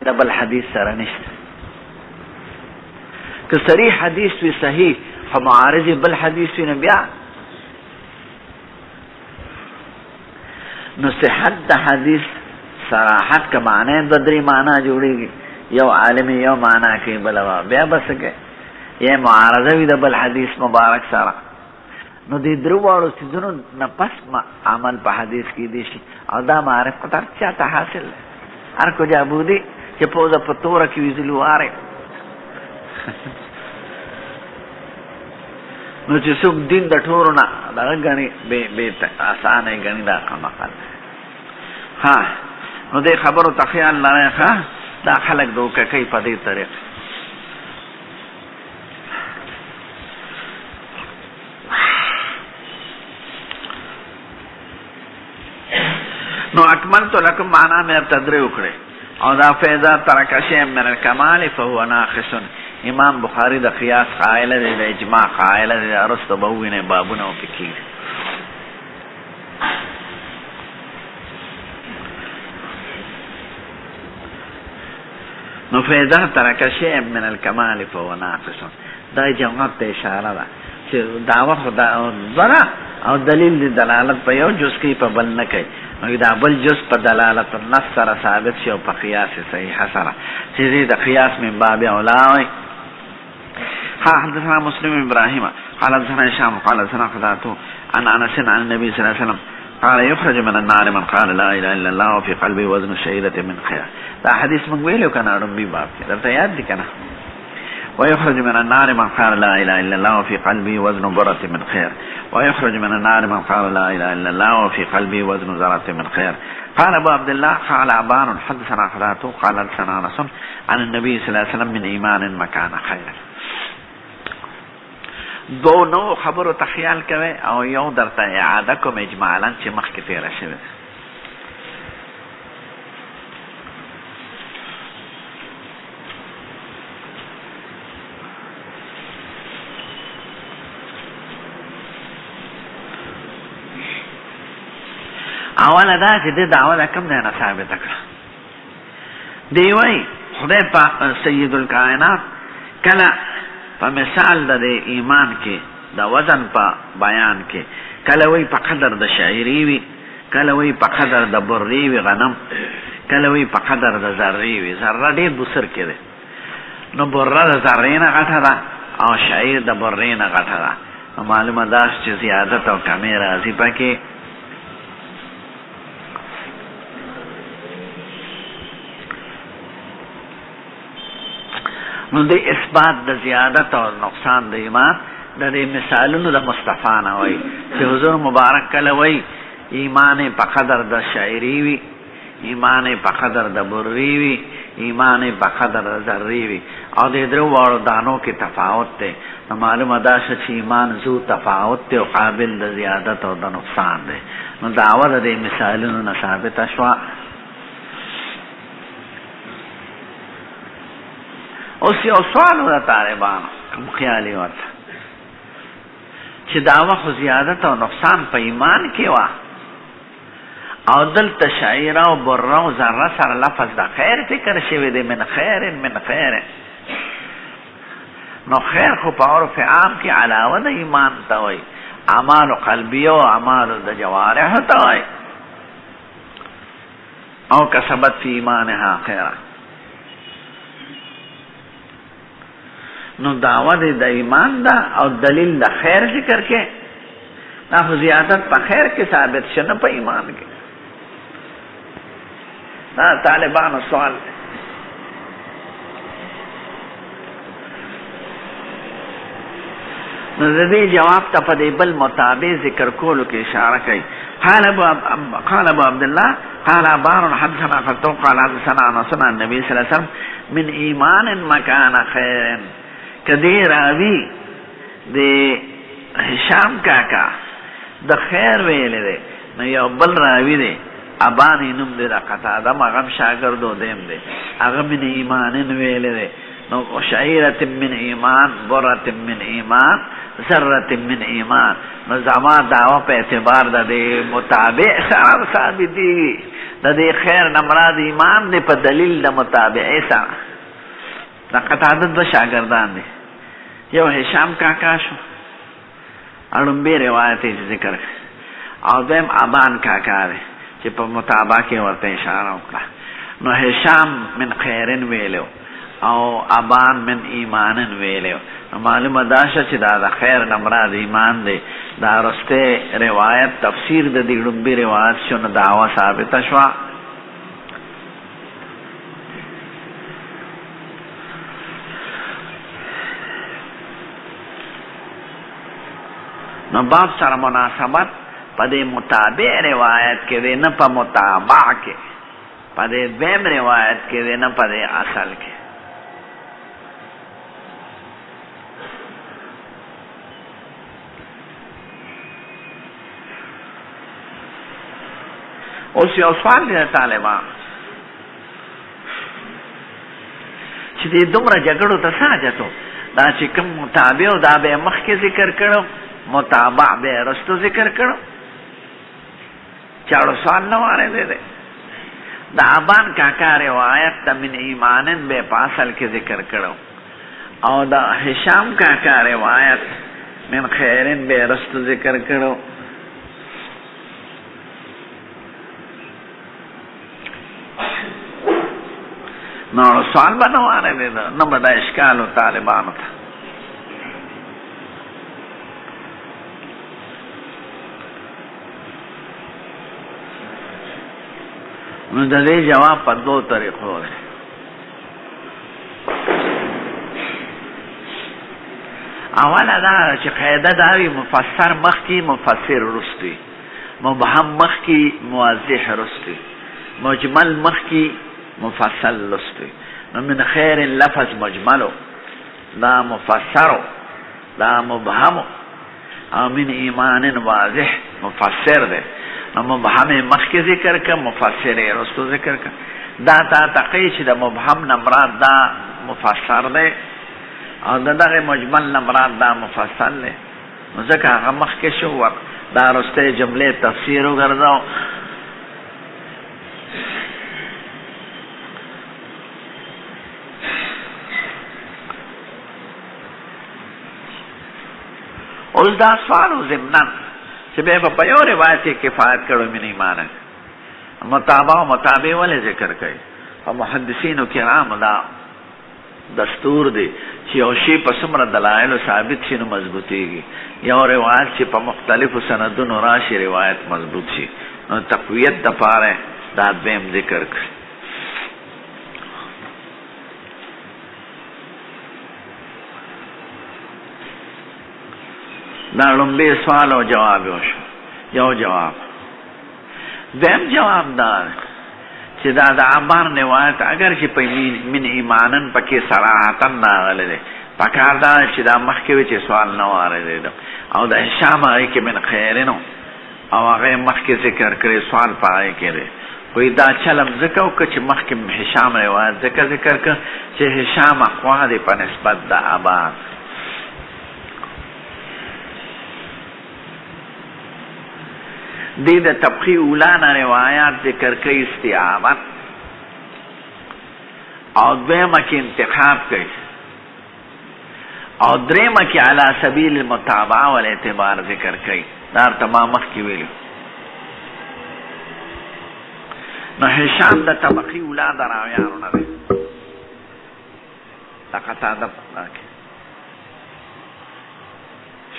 د بل حدیث سره نشته. که صریح حدیث وی صحیح خو معارض بل حدیث وی نه بیا نو صحت د حدیث صراحت که معنی دو درې معنا جوړیږي، یو عالم یو معنا کوي بل بیا بس کې یا معارضه وي د بل حدیث مبارک سره. نو دې درو واړو څیزونو نه پس عمل په حدیث کې دي شي او دا معرفت هر چاته حاصل دی. هر کو جابودي چې پوزه په توره کې ویزلو واره نو چې څوک دین د ټورو نه دغه ګڼي به اسانه ګڼي دا کمقل. ها نو دې خبرو ته خیال لرئ ښه دا خلک دوکه کوي په دې طریقه. نو اکملت لکم معنا مې ابتدری وکړي او دا فیضا ترک شیء من الکمال فهو ناقص. امام بخاری د قیاس قائل دی، د اجماع قائل دی، ارسطو به ووینئ بابونه وپکې. نو فیضا ترک شیء من الکمال فهو ناقص دا جواب ته اشاره ده چې دعوه خدا او دلیل دی دلالت په یو جز کې په بل نه کوي. نو دا بل جز په دلالت النص سره ثابت شي او په قیاس صحیح سره چې د قیاس من باب اولا وي. ها حدثنا مسلم ابراهيم قال حدثنا هشام قال حدثنا قتادة عن انس عن النبي صلى الله عليه وسلم قال يخرج من النار من قال لا اله الا الله وفي قلبه وزن الشهيدة من خير. دا حدیث موږ ویلو کنه ربي باب کې درته یاد دي کنه. ويخرج من النار من قال لا اله الا الله وفي قلبه وزن برة من خير. ويخرج من النار من قال لا اله الا الله وفي قلبه وزن ذرة من خير. قال ابو عبد الله قال ابان حدثنا قتادة قال حدثنا انس عن النبي صلى الله عليه وسلم من ایمان مكان خير. دو نو خبرو تخیال کوي او یو درته اعاده کوم اجمالا چې مخکې تیره شوې. اوله دا چې د دعوه د کم دی نه ثابته کړه. دی وایي خدای پاک سید الکائنات کله په مثال د ایمان کې د وزن په بیان کې کله وایي په قدر د شعیري وي، کله وایي په قدر د بري وي غنم، کله وایي په قدر د ذرې وي. ذره ډېر بسر کې دی نو بره د ذرې نه غټه ده او شعیر د برې نه غټه ده. نو معلومه ده چې زیادت او کمې راځي پکې. نو د اثبات د زیادت او نقصان د ایمان د مثالونو د مصطفی نه وایي چې حضور مبارک کله وایي ایمان په قدر د شاعري وي، ایمان په قدر د بري وي، ایمان په قدر د ذري وي او د درو واړو دانو کې تفاوت دی. نو معلومه ده چې ایمان زو تفاوت دی او قابل د زیادت او د نقصان دی. نو دعوه د مثالونو نه ثابته شوه. اوس یو سوال د طالبانو کوم خیالي ورته چې دعوه خو زیادت او نقصان په ایمان کې وه او دلته شعیره او بره او ذره سره لفظ د خیر ذکر شوی دی، من خیر من خیر. نو خیر خو په عرف عام کې علاوه د ایمان ته وایي، اعمال قلبیه او اعمال د جوارح ته وایي. او کسبت فی ایمانها خیره. نو دعوه د ایمان دا او دلیل د خیر ذکر کې دا خو زیادت په خیر کې ثابت شنه په ایمان کې. دا طالبانو سوال دی. نو د دې جواب ته په دې بل مطابق ذکر کولو کې اشاره کوي. قال ابو عبد الله قال ابان حدثنا فتو قال حدثنا انس عن النبي صلى الله عليه وسلم من ایمان مکان خیر. کدی راوی د هشام کاکا د خیر ویلې دی، نو یو بل راوی دی ابانی نوم دی د قتاده مغم شاګردو دیم دی هغه من ایمان ویلې دی. نو شعیرة من ایمان، برة من ایمان، ذرة من ایمان. نو زما دعوه په اعتبار د مطابق سره ثابت دی. د د دې خیر نه مراد ایمان دی په دلیل د متابعې سره. د قتاده دوه شاګردان دي، یو هشام کاکا شو اړومبې روایت یې ذکر او دویم ابان کاکا دی چې په مطابقه کې ورته اشاره وکړه. نو هشام من خیرن ویلو او ابان من ایمانن ویلو. معلومه دا شوه چې دا د خیر نه مراد ایمان دی. دا رسته روایت تفسیر د دې لومبي روایت شو نو دعوا ثابته شوه. نو باب سره مناسبت په دې متابع روایت کې دی نه په متابع کې، په دې دویم روایت کې دی نه په دې اصل کې. اوس یو سوال دی طالبان چې دې دومره جګړو ته څه حاجت و؟ دا چې کوم متابع دا به مخکې ذکر کړو، متابع به رستو ذکر کړو. چاړو سوال نه واره دی دا ابان کاکا روایت ته من ایمانن به پاسل کې ذکر کړو او دا هشام کاکا روایت من خیرن به رستو ذکر کړو. نو سوال به نه واره دی نه به دا اشکال و طالبانو ته. نو د دې جواب په دوه طریقو دی. اوله دا چې قاعده دا وي مفسر مخکې مفسر وروستی، مبهم مخکې موضح وروستی، مجمل مخکې مفصل وروستی. نو من خیر لفظ مجملو دا مفسرو دا مبهمو او من ایمان واضح مفسر دی. مبهم مخکې ذکر که مفسر رستو ذکر که. دا تا تقی چې د مبهم نمراد دا مفسر دی او دغه مجمل نمراد دا مفصل دی. نو ځکه هغه مخکې شو دا رسته جملې تفسیر وګرځاو. اوس دا سوال و ضمناً چې بیا په یو روایت کې کفایت کړو من ایمان متابع او متابع ولې ذکر کوي؟ او محدثینو کرام دا دستور دی چې یو شی په څومره دلایلو ثابت شي نو مضبوطیږي. یو روایت چې په مختلفو سندونو راشي روایت مضبوط شي نو تقویت دپاره دا دویم ذکر کړي. دا لومبی سوال او جواب وشو. یو جواب. دویم جواب دا چې دا د ابان روایت اگر چې په من ایمانن پکې صراحتاً راغلی دی، پکار دا چې دا مخکې وي چې سوال نه واردی دی او د هشام هغې کې من خیرنو او هغې مخکې ذکر کړی سوال په هغې کې دی. خو دا چلم ځکه وکړه چې مخکې هشام روایت ځکه ذکر کړه چې هشام اقوا دی په نسبت د ابان. دی د طبقی اولانا روایات ذکر کئی استعامت او دویمه کی انتخاب کئی او دریمه کی علی سبیل المتابعه والاعتبار ذکر کئی. دار تمامخ کی ویلو. نو هشام د طبقی اولانا راویانو نده لقطا دب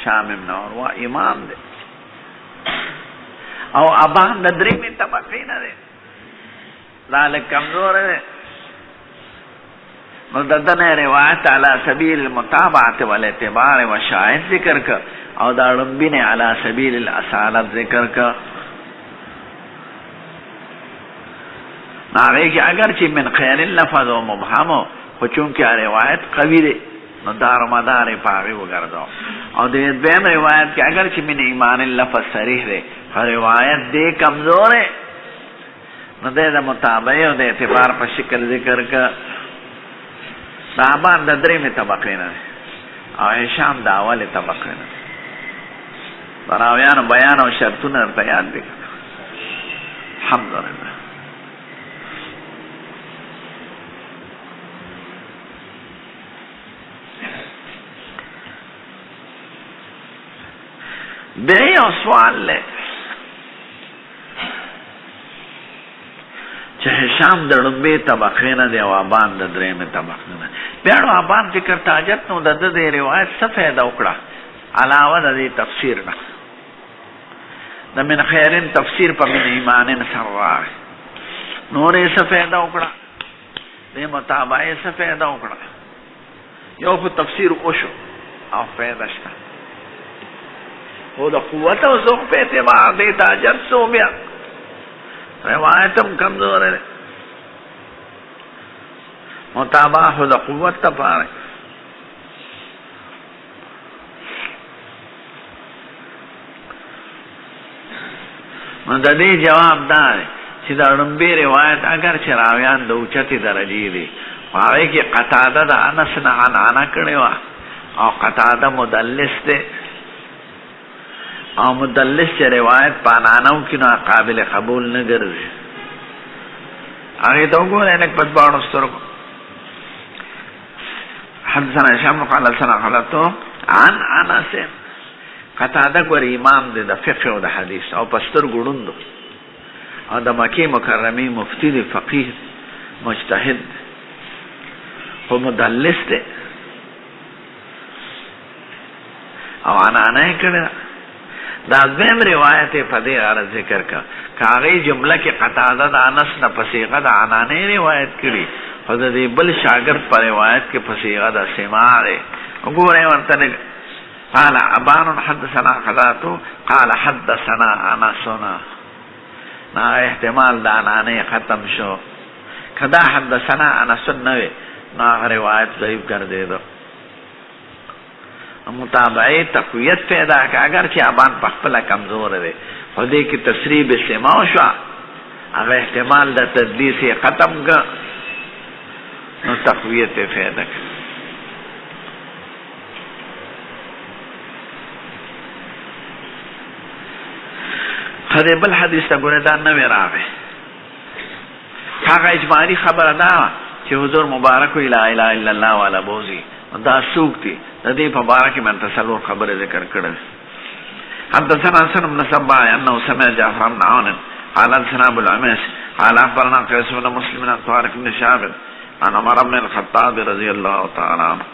شام ابن عروه امام ده او ابان د درېمې طبقې نه دی، دا لږ کمزوری دی. نو د ده نه روایت علی سبیل المتابعة والاعتبار و شاهد ذکر که او دا ړومبي نه علی سبیل الاصالت ذکر که. نو هغې کې اگر چې من خیر لفظ و مبهمو خو چونکې روایت قوي دی نو دار و مدار یې په هغې وګرځو. او د دویم روایت کې اگر چې من ایمان لفظ صریح دی روایت دی کمزور ہے نو دے دا مطابعی و دے اعتبار پا شکل ذکر کا. صحابان دا درمی طبقی نا دے او هشام دا اول طبقی نا دے. براویان و بیان و شرطون ارتا یاد بکر. الحمدللہ. بیا یو سوال لے چې هشام د لومبۍ طبقې نه دی او ابان د درېمې طبقې نه. بیا نو ابان فکر تاجت نو د ده د روایت څه فایده وکړه علاوه د دې تفسیر نه؟ د من خیرن تفسیر په من ایمانن سره راغی. نورې څه فایده وکړه؟ د متابعې څه فایده وکړه؟ یو خو تفسیر وشو او فایده شته، خو د قوت او ذوق په اعتبار دې تاجت سو بیا روایتم کمزور ہے، متابعہ خود قوت تا پارے. مددی جواب دار چې دا لومبۍ روایت اگر چې راویان د اوچتې درجې دي، هغې کې قتاده د انس نه عنعنه کړې وه او قتاده مدلس دی او مدلس چې روایت په عنعنو کې نو قابل قبول نه ګرځي. هغې ته وګورئ لږ په دواړو سترګو. حدثنا هشام قال حدثنا خلته عن انس. قتاده ګورې امام دی د فقه او د حدیث او په سترګو ړوند او د مکې مکرمې مفتی دی، فقیه مجتهد، خو مدلس دی او عنعنه یې کړې ده. دا دویم روایت په دې غرض ذکر کا که هغې جمله کې قتاده د انس نه په صیغه د عنعنې روایت کړي، خو د دې بل شاګرد په روایت کې په صیغه د سماع دی. وګورئ ورته قال ابان حدثنا قتادة قال حدثنا انسنا. نا احتمال د عنعنې ختم شو. که دا حدثنا انس نه وي نو هغه روایت ضعیف ګرځېده. متابعه تقویت پیدا که اگر چې ابان په خپله کمزور دی، خو دې کې تصریح بسماع شوه، هغه احتمال د تدلیس یې ختم که نو تقویت یې پیدا که. خدای بل حدیث ته ګورې دا نوی راغی، هغه اجمالي خبره دا وه چې حضور مبارک وی لا اله الا الله والا بوزي. دا څوک دي؟ د دې په باره کې من تصور خبره ذکر کړل. حدثنا حسن بن صباح انه سمع جعفر بن عون قال حدثنا ابو العميس قال اخبرنا قيس بن مسلم عن طارق بن شهاب عن عمر بن الخطاب رضي الله تعالى عنه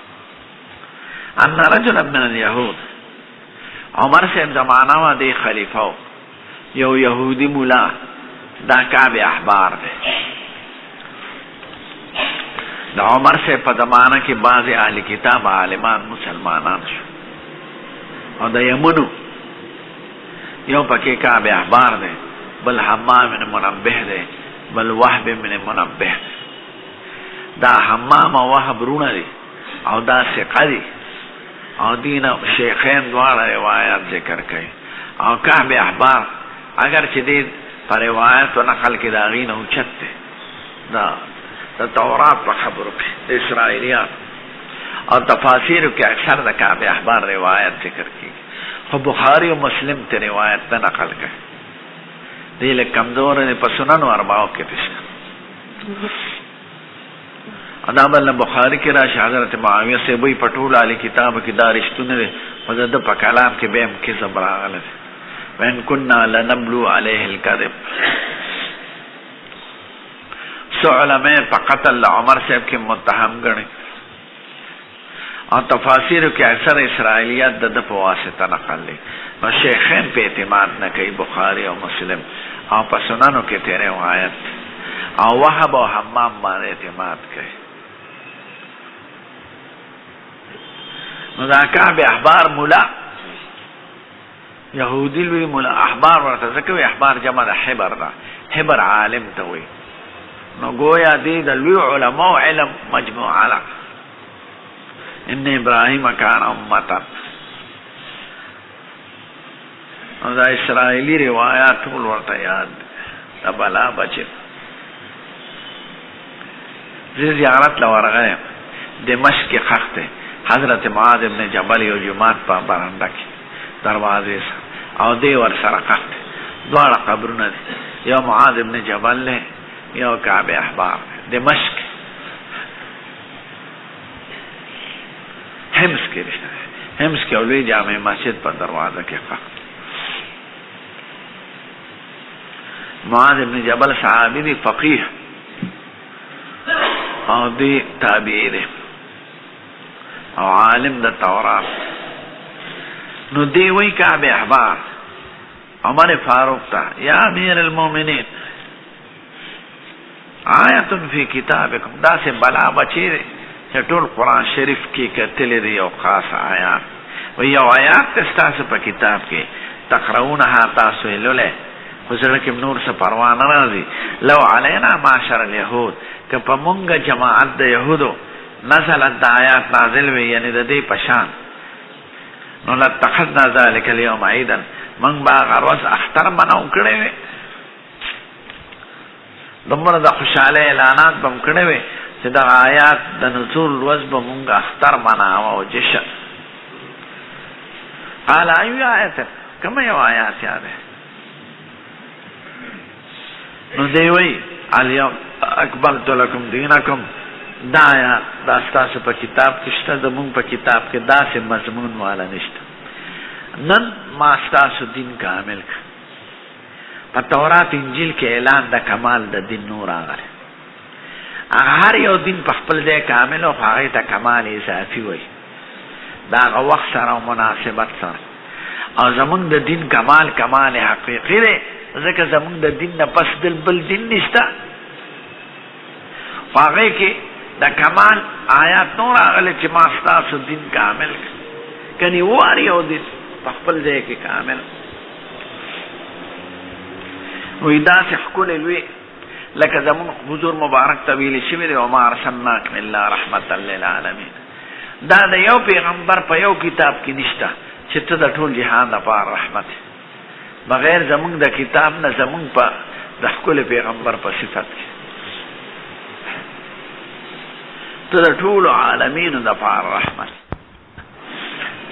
ان رجلا من اليهود. عمر صاحب زمانہ و دی خلیفہ یو یهودی مولا دا کعب احبار دی. د عمر سے په زمانه کې بعض اهل کتاب عالمان مسلمانان شو او د یمنو یو پکې کعب احبار دی، بل حمام بن منبه دی، بل وهب بن منبه دی. دا حمام او وهب رونه دی او دا ثقه دی او دین شیخین دواړه روایات ذکر کوي. او کعب احبار اگر چې دې په روایت و نقل کې د هغې نه اوچت دی، دا د تورات په خبرو کې د اسرائیلیات او تفاسیرو کې اکثر د کعب احبار روایت ذکر کېږي، خو بخاری او مسلم ته روایت نه نقل کوي. دی لږ کمزور دی، په سنن اربعو کې پېښه. دا بل بخاری کې راشي حضرت معاویه صاحب وایي په ټولو اهل کتابو کې دا رښتونه دی، خو د ده په کلام کې بیا هم کذب راغلی دی. وان کنا لنبلو علیه الکذب. سو علماء په قتل عمر صاحب کې متهم ګڼي او تفاسیرو کې اکثر اسرائیلیات د ده په واسطه نقل دي. نو شیخین په اعتماد نه کوي، بخاری او مسلم، او په سننو کې تیرې روایت او وهب او حمام باندې اعتماد کوي. نو دا کعب احبار مولا یهودی لوی مولا احبار ورته ځکه وایي احبار جمع د حبر ده، حبر عالم ته وایي. نو گویا دی د لوی علماء علم مجموعه ده. ان ابراهیم کان امتا. نو دا اسرائیلی روایات ټول ورته یاد د بلا بچي. زه زیارت لورغه دمشق کې خښ دی، حضرت معاذ ابن جبل یو جماعت په برنده کې دروازې سره او دی ور سره خښ دی، دواړه قبرونه دي، یو معاذ ابن جبل دی یو کعب احبار. دمشق حمص کې رشته، حمص کې اولوی جامع مسجد په دروازه کې خښ. معاذ ابن جبل صحابی دی فقیه او دی تابعی دی او عالم د تورات. نو دی وی کعب احبار عمر فاروق تا یا امیر المومنین آیت فی کتابکم، دا سے بلا بچی دی چې ټول قرآن شریف کی کتلی دی یو خاص آیات و یو آیات تستاسو پا کتاب کی تقرؤونها تاسو لولے خسرکم نور سے پروان رازی لو علینا معاشر الیہود کہ پا منگ جماعت دا یہودو نزلت دا آیات نازل وی یعنی دا دی پشان نو لتخذنا ذالک اليوم عیدن منگ باغ روز اختر بناو کڑے وی دمبر دا خوشحال اعلانات بم کڑے وی چې دا آیات د نزول روز به مونږ اختر مناوه او جشن. قال ایو آیت کوم یو آیات یاد نو دی وی الیوم اکملت لکم دینکم، دا آیات دا ستاسو په کتاب کې شته، د مونږ په کتاب کې داسې مضمون والا نشته. نن ما ستاسو دین کامل کړ. په تورات انجیل کې اعلان د کمال د دین نور راغلی. هر یو دین په خپل ځای کامل او هغه ته کمال اضافي وي دا هغه وخت سره او مناسبت سره. او زمونږ د دین کمال حقیقي دی، ځکه زمونږ د دین نه پس بل دین نشته. هغه کې د کمال آیات نور راغلي چې ما ستاسو دین کامل کني وار یو دین په خپل ځای کې کامل وي. داسې ښکلی لوی لکه زمون حضور مبارک طویل شوی دی وما ارسلناک الا رحمتا للعالمین. دا د یو پیغمبر په یو کتاب کې نشته چې ته د ټول جهان لپاره رحمت بغیر زمون د کتاب نه زمون په د ښکلي پیغمبر په صفت کې ته د ټول عالمینو لپاره رحمت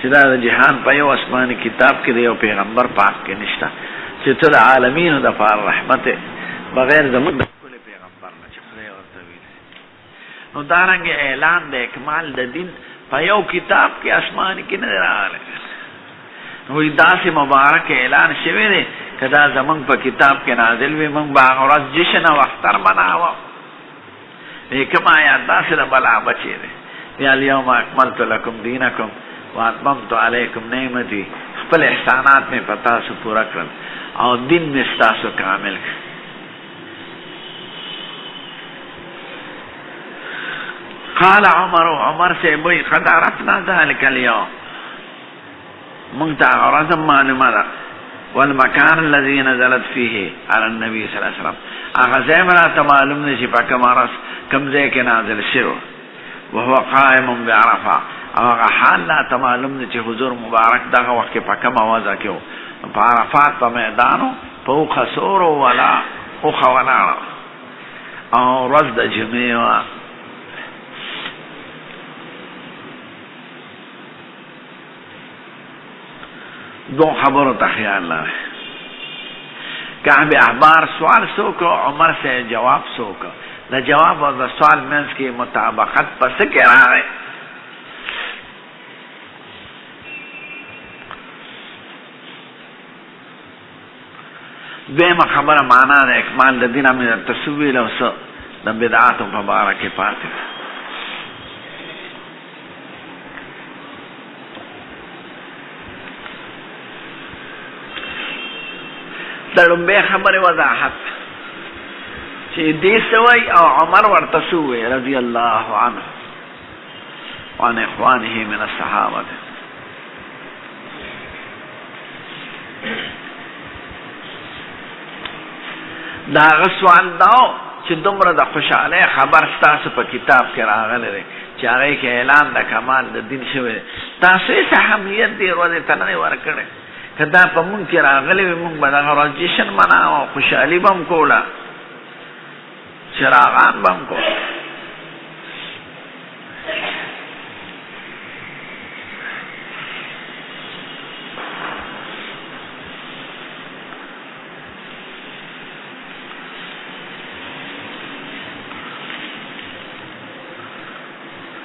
چې دا د جهان په یو آسماني کتاب کې د یو پیغمبر پاک کې نشته چې ته د عالمینو لپاره رحمت بغیر زمون د ټول پیغمبر نه چې خدای ورته ویل. نو دارنګ اعلان د اکمال د دین په یو کتاب کې آسماني کې نه راغلی. وی داسې مبارک اعلان شوی دی که دا زمونږ په کتاب کې نازل وي مونږ به هغه ورځ جشن او اختر مناوه. کوم آیات داسې د بلا بچی دی یا الیوم اکملت لکم دینکم واتممت علیکم نعمتي، خپل احسانات مې په تاسو پوره کړل او دین مې ستاسو کامل کړ. قال عمر سے بوئی قد عرفنا ذلك اليوم، منتا غرزم معلومه ده والمكان الذي نزلت فيه على النبي صلى الله عليه وسلم، اغزیم را معلوم نشی پا کمارس کمزے کے نازل شروع وهو قائم بعرفه، او حال لا معلوم نشی حضور مبارک دغه وقت پا کم آوازه کیو پا عرفات پا میدانو پا او خسورو ولا او خوانارو او رز دا جمعیو. دو خبروں تا خیال لائے. کعب احبار سوال سوکو، عمر سے جواب سوکو. دا جواب اور دا سوال منس کی مطابقت پس کے رہے. دویم خبر مانا دا اکمال دا دین میں تصویل و سو دا بدعات و مبارک پاتے. دلنبے خبر وضاحت چی دیسوئی او عمر ورتسوئی رضی اللہ عنہ وعن اخوانه من الصحابت. دا غسوان داو چی دمر دا خوشحالی خبر ستاسو پا کتاب کے راغل رہے چی آگئی کے اعلان دا کمال دا دین شوئے تاسو اس احمیت دی روز تنوی ورکڑے کدا په مونږ کې راغلی وي مونږ به دغه ورځ جشن مناوه، خوشحالي به هم کوله، چراغان به هم کوله.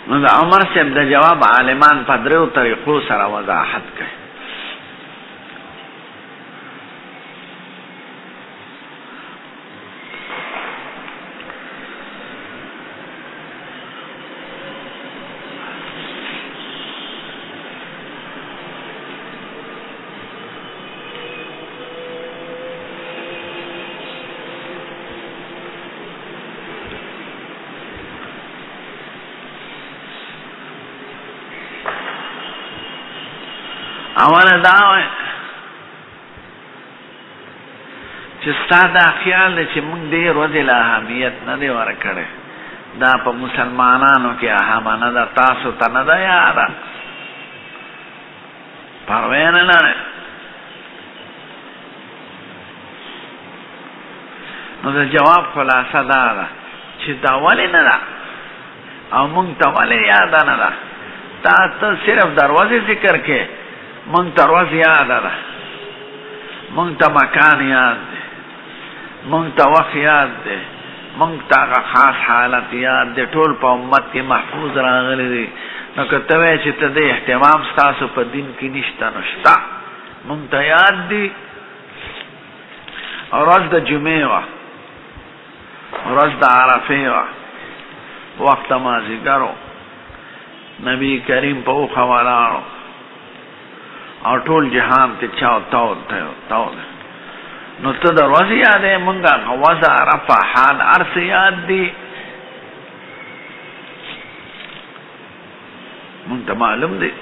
نو د عمر صاحب د جواب عالمان په دریو طریقو سره وضاحت کوي. اوله دا وای چې ستا دا خیال دی چې موږ دې ورځې له اهمیت نه دی ورکړی، دا په مسلمانانو کې اهمه نه ده، تاسو ته نه ده یاده، پروې نه لرئ. نو د جواب خلاصه دا ده چې دا ولې نه ده او موږ ته ولې یاده نه ده. ته صرف دروازې ذکر کې، موږ ته ورځ یاده ده، موږ ته مکان یاد دی، موږ ته وخت یاد دی، موږ ته هغه خاص حالت یاد دی، ټول په امت کې محفوظ راغلی دی. نو که ته وایې چې ته د اهتمام ستاسو په دین کې نشته، نو شته، موږ ته یاد دی. ورځ د جمعې وه، ورځ د عرفې وه، وخت مازدیګر و، نبی کریم په اوښه ولاړ او ټول جهان ته چاو تاو دی. نو ته د ورځې یادې، مونږ هغه وضع رفع حال هر څه یاد دي، مونږ ته معلوم دی.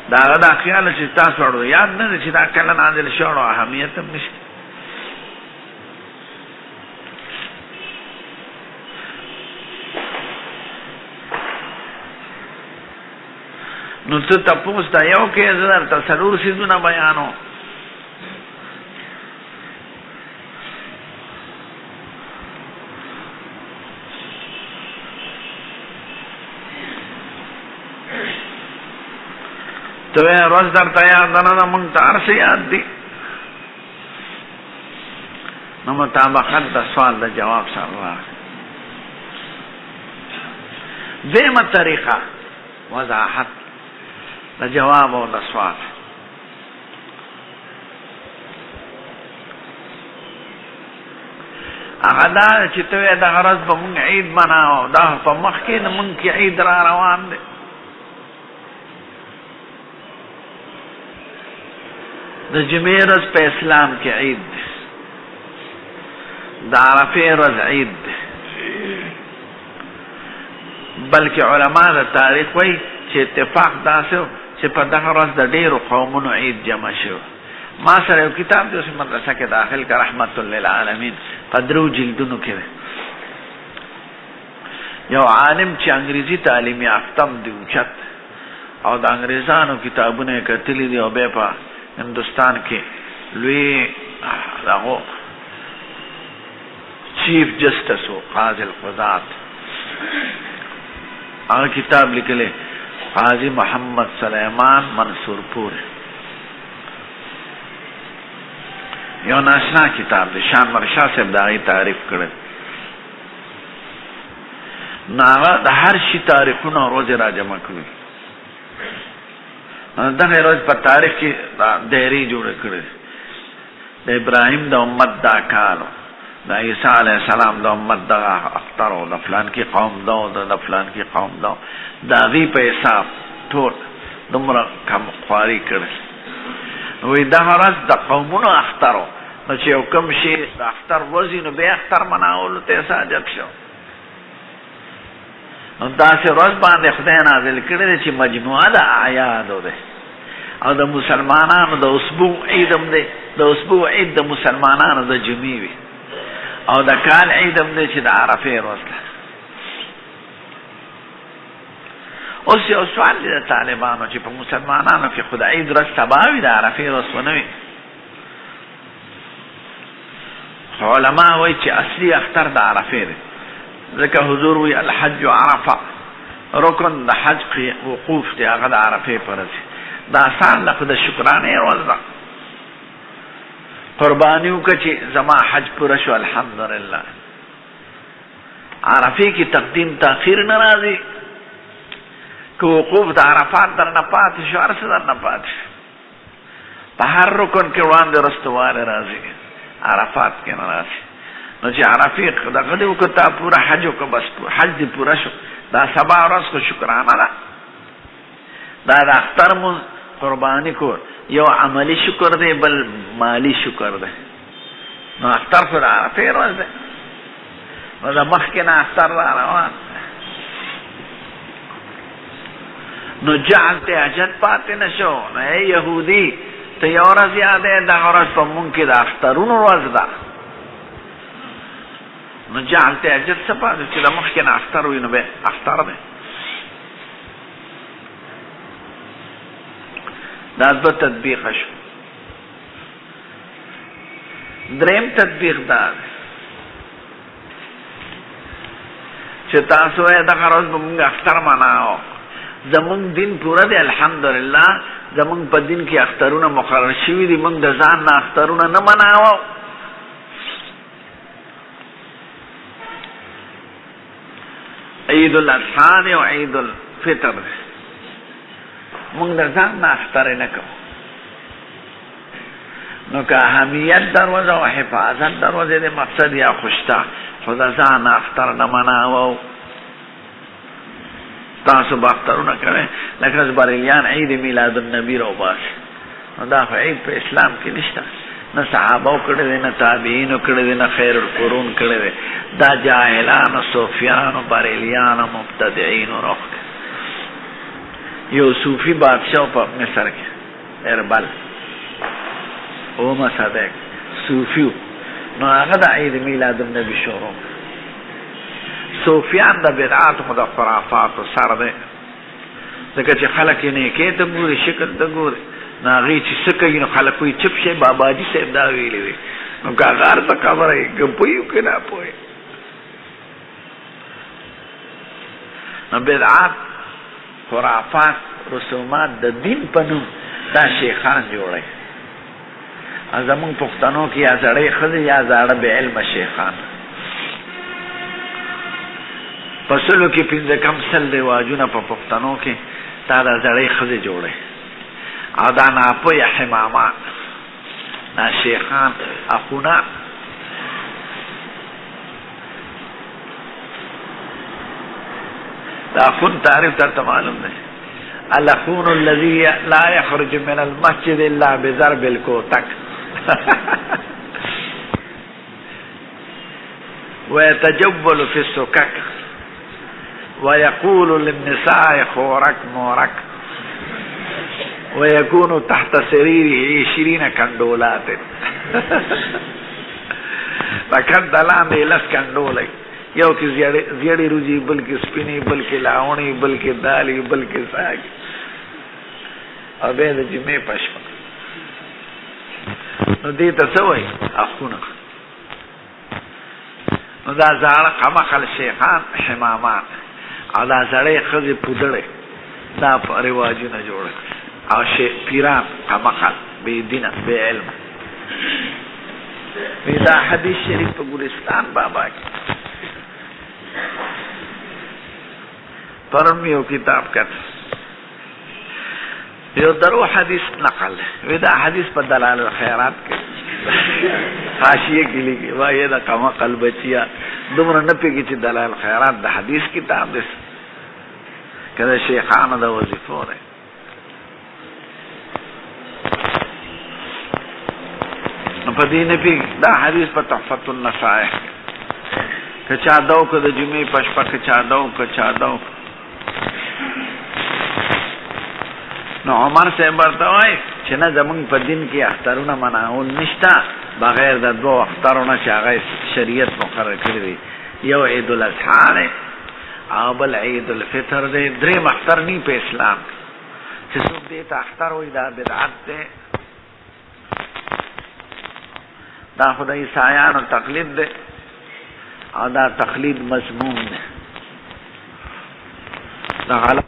د هغه دا خیال چې تاسو وړو یاد نه دی چې دا کله نازل شوی او اهمیت هم نشته. نو ته تپوس دا یو کې زه درته څلور څیزونه بیانو. ته وایې ورځ درته یاد نه ده، موږ ته هر څه یاد دي. نو مطابقت د سوال د جواب سره راغلی. دویمه طریقه وضاحت د جواب او د سوال. هغه دا چې ته وایې دغه ورځ به مونږ عید مناو، دا په مخکې د مونږ کې عید را روان دی. د جمعې ورځ په اسلام کې عید دی، د عرفې ورځ عید دی، بلکې علما د تاریخ وایي چې اتفاق داسې و چې په دغه ورځ د ډېرو قومونو عید جمع شو. ما سره یو کتاب دی، اوس مدرسه کې داخل که رحمت للعالمین، په 3 جلدونو کې دی. یو عالم چې انګریزي تعلیم یافتم دی، اوچت، او د انګریزانو کتابونه یې کتلي دي، او بیا په هندوستان کې لوی دغه چیف جسټس و، قاضي القضات، هغه کتاب لیکلی قاضي محمد سلیمان منصور پور، یو ناشنا کتاب دی، شان مرشا صاحب د هغې تعریف کړی. نو هغه د هر شي تاریخونه ورځې را جمع کړي. دغه ورځ په تاریخ کې دایرې جوړې کړې، د ابراهیم د امت دا کال، د عیسی علیه السلام د امت دغه اختر، او د فلان کې قوم دا، او د فلان کې قوم دا، د هغې په حساب ټول دومره کم خواري کړې. وایي دغه ورځ د قومونو اختر و، نو چې یو کوم شي د اختر ورځ نو بیا اختر مناولو ته یې حاجت شو. نو داسې ورځ باندې خدای نازل کړی دی چې مجموعه د اعیادو دی، او د مسلمانانو د اسبوع عید هم دی. د اسبوع عید د مسلمانانو د جمعې وي، او د کال عید هم دی چې د عرفې ورځ ده. اوس یو سوال دی د طالبانو چې په مسلمانانو کې خو د عید ورځ سبا وي، د عرفې ورځ خو نه وي. علما وایي چې اصلي اختر د عرفې دی، ځکه حضور وی الحج عرفه، رکن د حج وقوف دی، هغه د عرفې پر ورځ. دا آسان ده، خو د شکرانې ورځ ده. قرباني وکړه چې زما حج پوره شو، الحمدلله. عرفې کې تقدیم تاخیر نه راځي. که وقوف د عرفات در نه پاتې شو، هر څه در نه پاتې شو. په هر رکن کې وړاندې رستوالی راځي، عرفات کې نه راځي. نو چې عرفې دغه دې وکړه، تا پوره حج وکړه، بس حج دې پوره شو. دا سبا ورځ خو شکرانه ده. دا د اختر مو قرباني کور یو عملی شکر دی، بل مالی شکر دی. نو اختر خو د عرفې ورځ دی، نو د مخکې نه اختر را روان. نو جعلت اجت پاتې نشو. نو ای یهودی ته یو ورځ یادې دغه ورځ په مونږ کې د اخترونو ورځ ده. نو جعلت اجت څه پاتې چې د مخکې نه اختر وي نو به اختر دی. دا دوه تطبیق شو. دریم تطبیق دا چې تاسو یې دغه ورځ به مونږ اختر مناو. زمونږ دین پوره دی الحمدلله. زمونږ په دین کې اخترونه مقرر شوي دي. مونږ د ځان نه اخترونه نه مناوو. عید الاضحی دی او عید الفطر دی. مونږ د ځان نه اختر نه کوو. نو که اهمیت در وځه او حفاظت در وځه د مقصد یا خوشته خو د ځان اختر نه مناوو. تاسو به اخترونه کوئ لکه بریلیان عید میلاد النبی رو باسي. نو دا خو عید په اسلام کې نشته. نه صحابه کړی دی نه تابعینو کړی دی نه خیر القرون کړی دی. دا جاهلانو صوفیانو بریلیانو مبتدعینو روح. یو صوفی بادشاہ په مصر کې اربل اومه صدق صوفیو. نو هغه د عید میلاد النبی شروع. صوفیان د بدعات خو د خرافاتو سر دی. ځکه چې خلک یې نیکۍ ته ګوري شکل ته ګوري. نو هغې چې څه کوي نو خلک وایي چپ شئ باباجي صاحب دا ویلي وي. نو که هغه هر څه خبره یې که پوهي که نه پوهي. نو بدعات خرافات رسومات د دین په نوم دا شیخان جوړوي. زمونږ پښتنو کې یا زړې ښځې یا زاړه بې علمه شیخان. په سلو کې پنځه کم سل رواجونه په پښتنو کې دا د زړې ښځې جوړوي. او دا ناپوهه حمامان دا شیخان اخونه. دا اخون تعریف درته معلوم دی. الاخون الذي لا يخرج من المسجد الا بضرب الكوتك ويتجول في السكك ويقول للنساء خورك مورك ويكون تحت سريره 20 كندولات لکن دلاندې 10 کندولې. یو کې زیړې روزي بل کې سپینې بل کې لاونې بل کې دالې بل کې ساګ او به د جمعې پښه. نو دې ته څه وایي اخونه. نو دا زاړه قمقل شیخان حمامان او دا زړې ښځې پودړې دا رواجونه جوړه او پیران قمقل بې دینه بې علمه. دا حدیث شریف په ګلستان بابا کې پرم یو کتاب کت یو درو حدیث نقل وی دا حدیث په دلال الخیرات کې حاشیه کې لیکي وایي دا قمقل بچیا دومره نه پیږي چې دلال الخیرات د حدیث کتاب دی. کله شیخانو د وظیفو دی. نو په دې نه پیږي دا حدیث په تحفة النصائح که چا دو که د جمعې په شپه که چا دو که چا دو. نو عمر صاحب ورته وایي چې نه زمونږ په دین کې اخترونه مناول نشته بغیر د دوه اخترونه چې هغه شریعت مقرر کړی دی. یو عید الاضحی دی او بل عید الفطر دی. دریم اختر نی په اسلام چې څوک دې ته اختر وایي دا بدعت دی. دا خو د عیسایانو تقلید دی او دا تقلید مضمون دی. دا غلط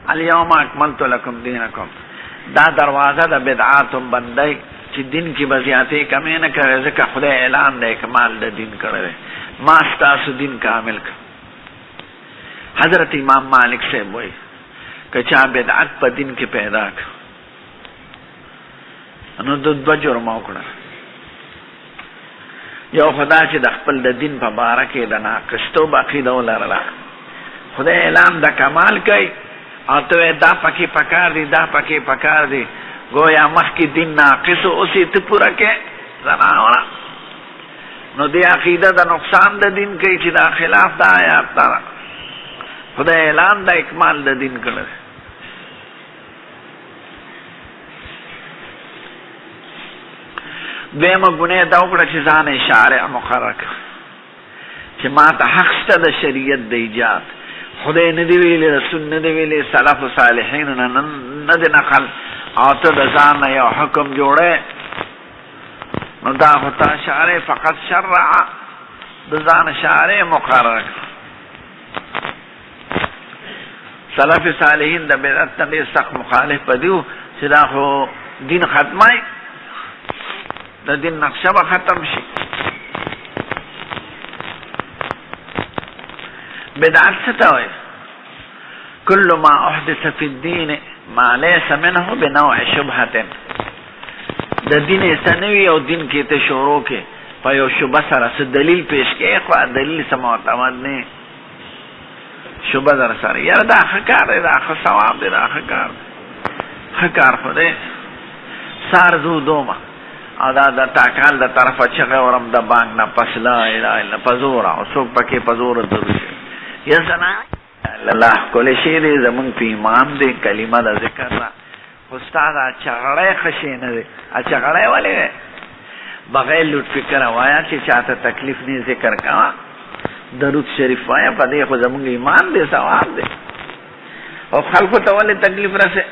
اليوم اکملت لکم دینکم. دا دروازه د بدعاتو بندی چې دین کې به زیاتې کمې نه کوي ځکه خدای اعلان دی کمال د دین کړی دی ما ستاسو دین کامل کړ. حضرت امام مالک صاحب وایي که چا بدعت په دین کې پیدا کړ نو د دوه جرمه وکړه. یو خدا چې د خپل د دین په باره کې د ناقصتوب عقیده ولرله خدای اعلان د کمال کوي او ته دا پکې پکار دی دا پکې پکار دی گویا مخکې دین ناقص اوس یې ته پوره کې زناوړه. نو دی عقیده د نقصان د دین کوي چې دا خلاف د آیات دا خدای اعلان د اکمال د دین کړل. دویمه ګناه دا وکړه چې ځان شارع مقرر کړ چې ما ته حق شته د شریعت د ایجاد، خدای نه دی ویلی، رسول نه دی ویلی، سلف و صالحین نه دی نقل، او ته د ځان یو حکم جوړه. نو دا خو تا شارع فقط شرع د ځان شارع مقرر کړ. سلف صالحین د بدعت ته ډېر سخت مخالف پدیو چې دا خو دین ختمای، د دین نقشه به ختم شي. بدعت څه ته وایي؟ کل ما احدث فی الدین ما لیس منه بنوع شبهة. د دین سنوي او دین کې ته شروع کې په یو شبه سره څه دلیل پیش کې، خو دلیل سم معتمد نه، شبه در سره یاره دا ښه کار دی، دا ښه ثواب دی، دا ښه کار دی، ښه کار خو دی سار زو دومه او دا د تاکال د طرفه چغه ورم د بانک نه پس لا اله الا پزور او څوک پکې پزور درو یا سنا الله کول شي دې زمون په ایمان دې کلمه د ذکر را استاد چغړې خشې نه دې چغړې والے بغیر لوټ فکر وایا چې چاته تکلیف نه ذکر کا درود شریف وایا په دې خو زمون ایمان دې ثواب دې او خلکو ته ولې تکلیف راسه.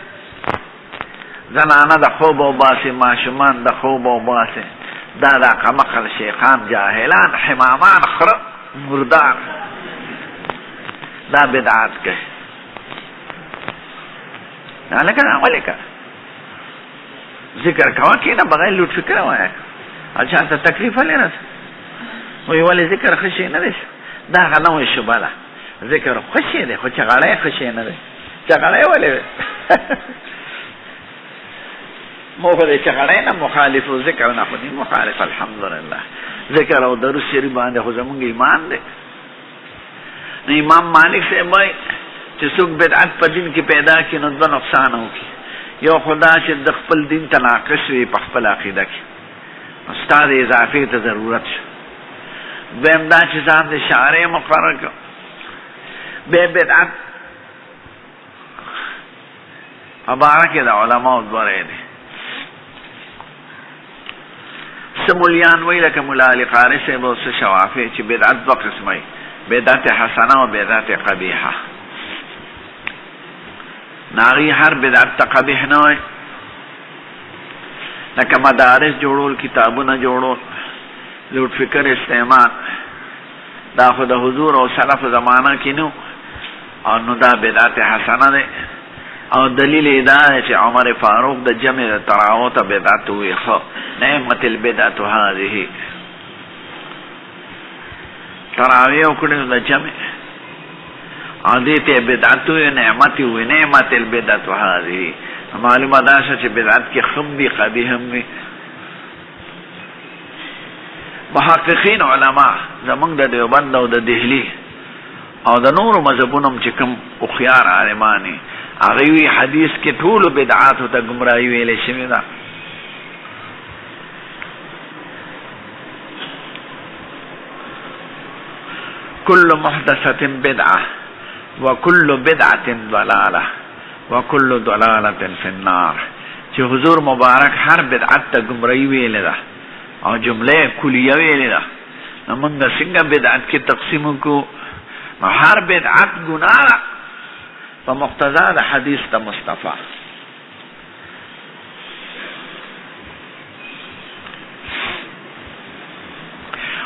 زنانه د خوب او باسه، ماشومان د خوب او باسه، دا قمقل شیخان جاهلان حمامان خر مردار دا بدعات کوي. لکه اولی که ذکر کوا کې نه بغیر لوټ فکر وایه اچھا ته تکلیف ولې راسه وی ولې ذکر خشي نه دی، دا غنوې شبه ده، ذکر خشي دی خو چغړی خشي نه دی، چغړی ولې مو خو دې چغړی نه مخالف و ذکر نه خو دې مخالف. الحمدلله ذکر او درود شریف باندې خو زمونږ ایمان دی. نو امام مالک صاحب وایي چې څوک بدعت په دین کې پیدا کړي نو دوه نقصان وکړي، یو خدا چې د خپل دین ته ناقص وي په خپل عقیده کې، استاد اضافي ته ضرورت شو. دویم دا چې ځان د شارع مقرر کړ. بیا بدعت عباره کې د علماء دوه رایې دي. سمولیان وی لکه مولا علی قاری صاحب او شوافی چې بدعت دو قسمه، بدعت حسنه او بدعت قبیحه. ناغي هر بدعت قبیح نه وي، لکه مدارس جوړول، کتابونه جوړول، لوټ فکر استعمال، دا خو د حضور او سلف زمانہ کې نو، او نو دا بدعت حسنه ده. او دلیل دا چې عمر فاروق د جمع تراو ته بدعت وی خو نعمت البدعت هذه تراوی وکړو د جمع او دې ته بدعت وی نعمت وی نعمت البدعت هذه. معلومه ده چې بدعت کې خم دي قبیح هم وي. محققین علما زمونږ د دیوبند او د دهلی او د نورو مذهبونو چې کوم او خيار عالمانی هغه وی حدیث کې ټول بدعات او ته گمراهي ویلې شوی ده. كل محدثة بدعة وكل بدعة ضلالة وكل ضلالة في النار. چې حضور مبارک هر بدعت ته گمراهي ویلې ده او جمله کلیه ویلې ده. موږ څنګه بدعت کې تقسیم کو؟ هر بدعت ګناه په مقتضا د حدیث د مصطفی.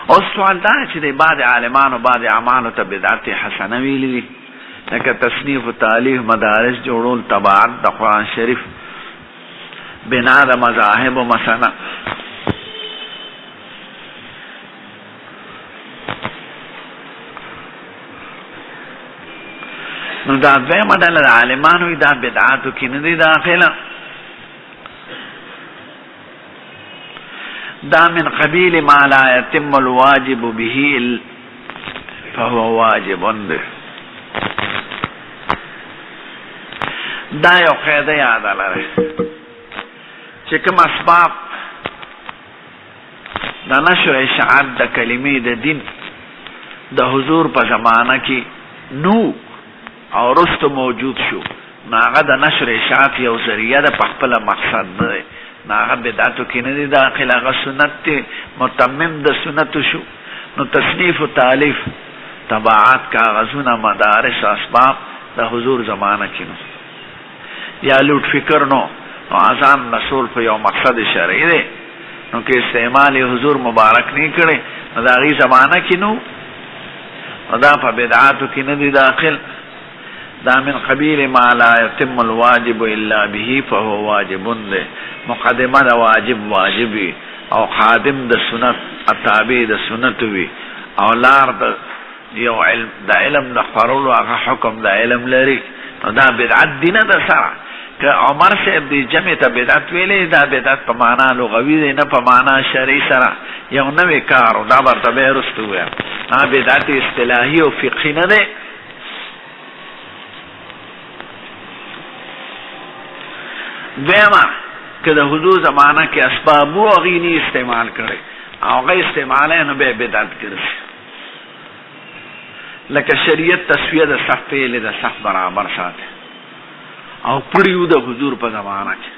او سوال دا چې د بعض عالمانو بعض اعمالو ته بدعت حسنه ویلي دي، لکه تصنیف و تالیف، مدارس جوړول، طباعت د قرآن شریف، بنا د مذاهب و مثلا. نو دا دویمه ډله د عالمانو دا بدعاتو کې نه دي داخله، دا من قبیل ما لا يتم الواجب به فهو واجب به. دا یو قاعده یاد لرئ چې کوم اسباب د نشر اشاعت د کلمې د دین د حضور په زمانه کې نو او رستو موجود شو، ناغه د نشر اشاعت یو ذریعہ د خپل مقصد نه دی، ناغه بدعتو کې نه دی داخل، هغه سنت ته متمم د سنت شو. نو تصنیف و تالیف طباعات کاغذونه مدارس اسباب د حضور زمانه کې نو یا لوټ فکر نو اذان رسول په یو مقصد شرعي دی نو کې استعمال حضور مبارک نه کړي نو دا غي زمانه کې نو دا په بدعاتو کې نه دی داخل. دا من قبیل ما لا يتم الواجب الا به فهو واجب ده، مقدمه دا واجب واجبی او خادم د سنت اتابع د سنت وی او لار د یو علم د علم د خورلو هغه حکم د علم لري، دا بدعت دینه د سره که عمر صاحب دی جمع ته بدعت ویلې، دا بدعت په معنا لغوي دی نه په معنا شرعي سره یو نوې کار، دا ورته به رستو وي، دا بدعت اصطلاحي او فقهي نه دی. دویمه که د حضور زمانه کې اسباب او غینی استعمال کړي او غي استعمال نه به بدعت ګرځي، لکه شریعت تسویه د صف په له صف برابر ساتي او پړیو د حضور په زمانه کې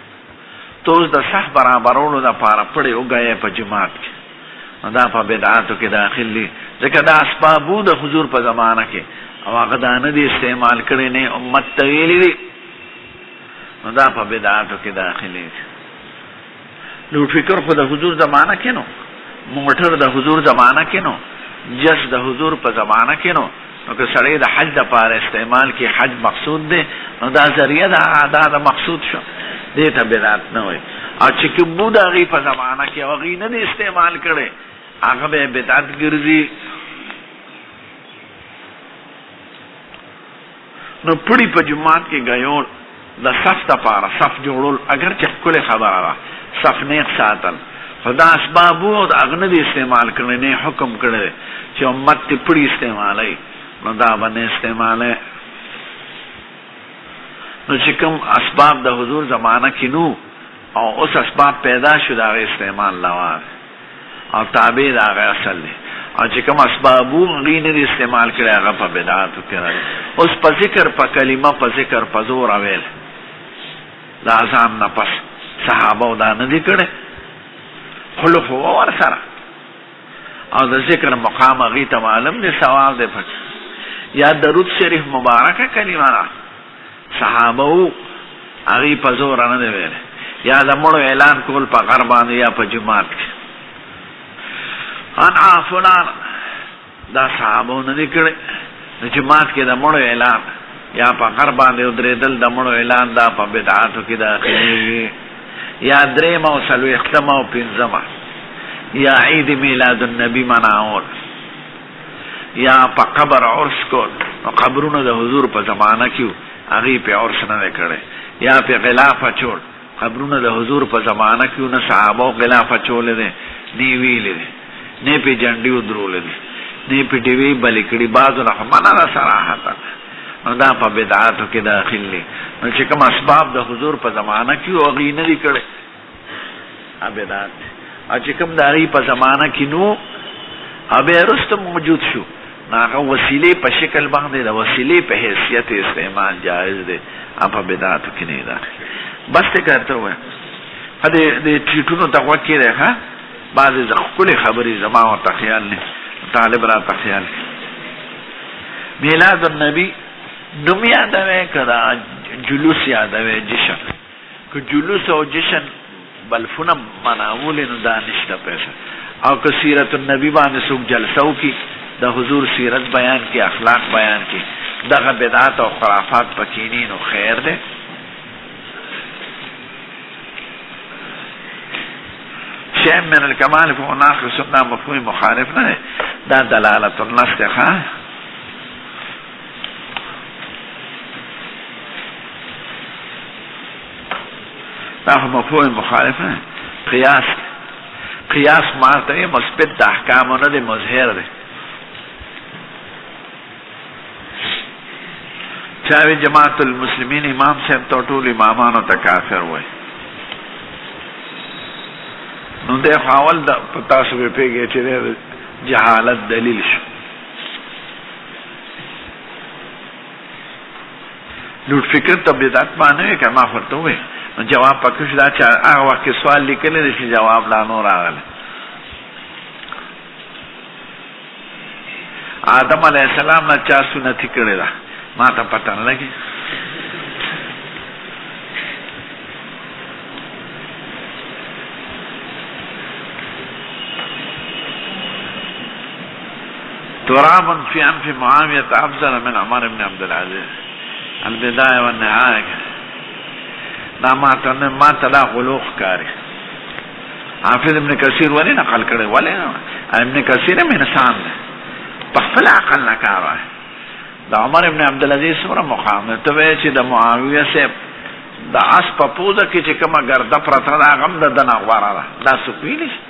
توس د صف برابرولو د پاره پړی وګای په جماعت کې، دا په بدعاتو کې داخلي، ځکه دا اسباب د حضور په زمانه کې او هغه د نه دي استعمال کړي نه امت تویلی دي، نو دا په بدعاتو کې داخلي. لوټ فکر خو د حضور زمانه کې نو، موټر د حضور زمانه کې نو، جس د حضور په زمانه کې نو، نو که سړی د حج د پاره استعمال کې حج مقصود دی نو دا ذریعہ دا مقصود شو، دې ته بدعت نه وي. او چې کوم د هغې په زمانه کې هغې نه دی استعمال کړی هغه به بدعت ګرځي. نو پړي په جماعت کې ګایول د صف دپاره صف جوړول اگر چې ښکلې خبره ده، صف نیغ ساتل، خو دا اسباب او د هغه نه دی استعمال کړی، نه حکم کړی چې امت ته پړي استعمالوي نو دا به نه استعمالوي. نو چې کوم اسباب د حضور زمانه کې نو او اوس اسباب پیدا شو د هغې استعمال لوار او تابع د هغې اصل دی، او چې کوم اسباب هغې نه دی استعمال کړی هغه په بدعاتو کې راځي. اوس په ذکر په کلمه په ذکر په زور ویل د اذان نه پس صحابه دا نه دي کړی، خلف و ورسره او د ذکر مقام هغې ته معلوم دی ثواب دی پکې. یا درود شریف مبارکه کلمه ده صحابه و هغې په زور نه دی ویلی، یا د مړو اعلان کول په غر باندې یا په جماعت کې انا فلان دا صحابه نه دي کړی. د جماعت کې د مړو اعلان یا په غر باندې ودرېدل د مړو اعلان دا په بدعاتو کې داخلېږي. یا درېمه او څلوېښتمه او پنځمه یا عید میلاد النبي مناول، یا په قبر عرس کول، نو قبرونه د حضور په زمانه کې هغې پې عرس نه دی کړی. یا پې غلاف اچول، قبرونه د حضور په زمانه کې نه صحابه غلاف اچولی دی نه ویلی دی نه پې جنډې ودرولی دی نه پې ډیوې بلې کړي، بعضو نه خو منع ده صراحتا، نو دا په بدعاتو کې داخل دی. نو چې کوم اسباب د حضور په زمانه کې و هغې نه دي کړی ا بدعات دی، او چې کوم د هغې په زمانه کې نو بیا وروسته موجود شو نو هغه وسیلې په شکل باندې د وسیلې په حیثیت استعمال جایز دی، په بدعاتو کې نه داخل. بس ته کرته ووایم د ټیټونو ته غوږ کېدی ښه بعضې ښکلې خبرې زما ورته خیال نه طالب راته خیال میلاد النبي نوم یادوي که دا جلوس یادوي جشن، که جلوس او جشن بلفونه مناولې نو دا نشته پیسه، او که سیرت النبي باندې څوک جلسه وکړي د حضور سیرت بیان کی اخلاق بیان کی دغه بدعات او خرافات پکې نو خیر ده. شيء من الكمال فهو ناقص سنة مفهوم مخالف نه دا دلالة النص ده دا مفهوم مخالف نه قیاس مارته مثبت د احکام نه ده مظهر ده. چاوی جماعت المسلمین امام صاحب تو ټول امامانو ته کافر وای، نو دی خو اول په تاسو به پوهېږئ چې دی جهالت دلیل شو. لوټ فکر ته بدعت معنی وي که ما خو ورته ووایي نو جواب پکې شو دا چې هغه وخت کې سوال لیکلی دی چې جواب لا نور راغلی. آدم علیه السلام نه چا سنتي کړې ده ما ته پته نه لګي. تراب فی انف معاویة افضل من عمر بن عبدالعزیز البدایه والنهایه. دا ما ته دا غلوغ ښکاري. حافظ ابن کثیر ولې نقل کړی؟ ولې ابن کثیر هم انسان دی، په خپل عقل نه کار وایي. د عمر ابن عبدالعزیز څومره مقام دی. ته وایې چې د معاویه صاحب د اس په پوزه کې چې کومه ګرده پرته ده هغه هم د ده نه غوره ده. دا څوک ویلی شي؟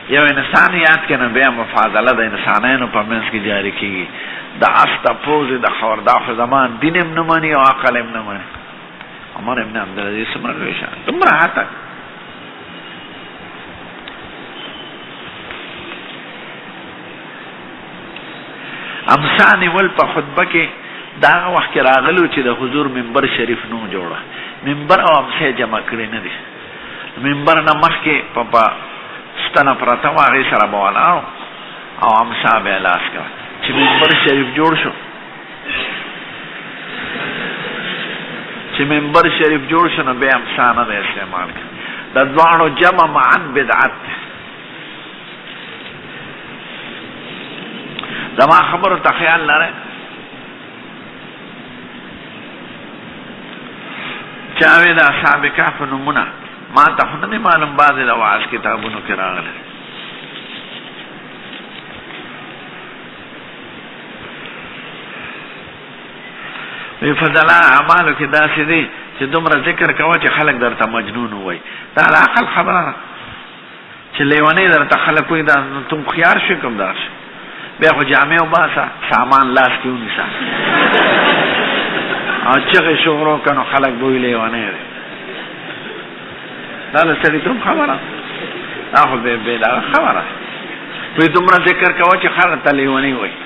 یو انسان یاد کنه بیا مفاضله د انسانانو په منځ کې جاری کیږي. د اس د پوزې د خوردا خو زمان دین هم نه مني او عقل هم نه مني. عمر ابن عبدالعزیز څومره لوی شان، دومره هاتک. امسا نیول په خطبه کې دا هغه وخت کې راغلو چې د حضور منبر شریف نو جوړه. منبر او امسا جمع کړي نه دي. منبر نه مخکې په ستنه پرته وه هغې سره به ولاړو او امسا به یې لاس کوه. چې منبر شریف جوړ شو نو بیا امسا نه دی استعمال کړه. د دواړو جمع معا بدعت دی. زما خبرو ته خیال لرئ؟ چا وی د اصحاب کهف نومونه ما ته خو نه دی معلوم، بعضې د وعظ کتابونو کې راغلی. وی فضله اعمالو کې داسې دی چې دومره ذکر کوه چې خلک درته مجنون ووایي. دا د عقل خبره ده چې لیونۍ درته خلک وایي دا تم خیار شوې کوم دار شي. بیا خو جامع وباسه، سامان لاس کې ونیسه او چغې شروع کړه نو خلک به وایي لیونی دی. دا د سړیتوب خبره، دا خو بې دغه خبره. وایي دومره ذکر کوه چې خلک ته لیونی وایي.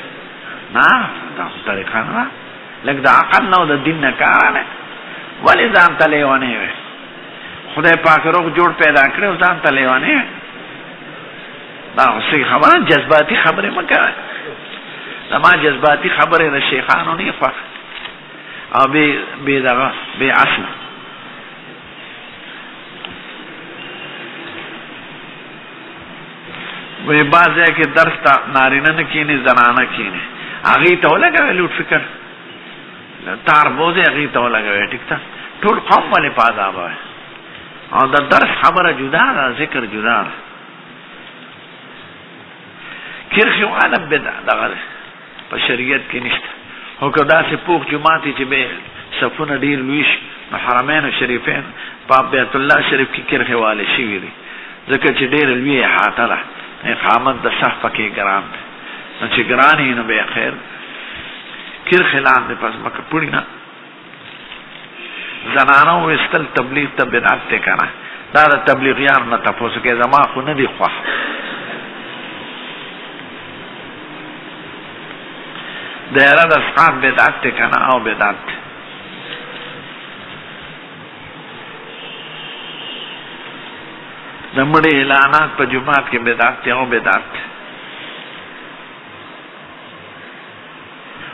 نه دا خو طریقه نه ده. لږ د عقل نه او د دین نه کار اخلئ. ولې ځان ته لیونی وایي؟ خدای پاک روغ جوړ پیدا کړی او ځان ته لیونی وایي؟ دا خو صحیح خبره، جذباتي خبرې مه کوئ. زما جذباتي خبرې د شیخانو نه خوښ او بې دغه بې اصله. وایي بعض ځای کې درس ته نارینه نه کښېني، زنانه کښېني. هغې ته ولګوئ لوټ فکر، تار بوزې هغې ته ولګوئ. ټیک ده، ټول قوم ولې په عذاب وایي؟ او د درس خبره جدا ده، ذکر جدا ده. کرخې والا دغه دی په شریعت کې نشته. خو که داسې پوخ جومات چې به صفونه ډېر لوی شي نو حرمین شریفین په بیت الله شریف کې کرخې والې شوي دي، ځکه چې ډېره لوی احاطه ده. اقامت د صف پکې ګران دی، نو چې ګران وي نو بیا خیر. کرخې لاندې په ځمکه پوړي نه. زنانه ویستل تبلیغ ته بدعت دی که نه؟ دا د تبلیغیانو نه تپوس کوي، زما خو نه دي خوښ. دایره د اسقاط بدعت دی که نه؟ او بدعت دی. د مړي اعلانات په جومات کې بدعت دی او بدعت دی.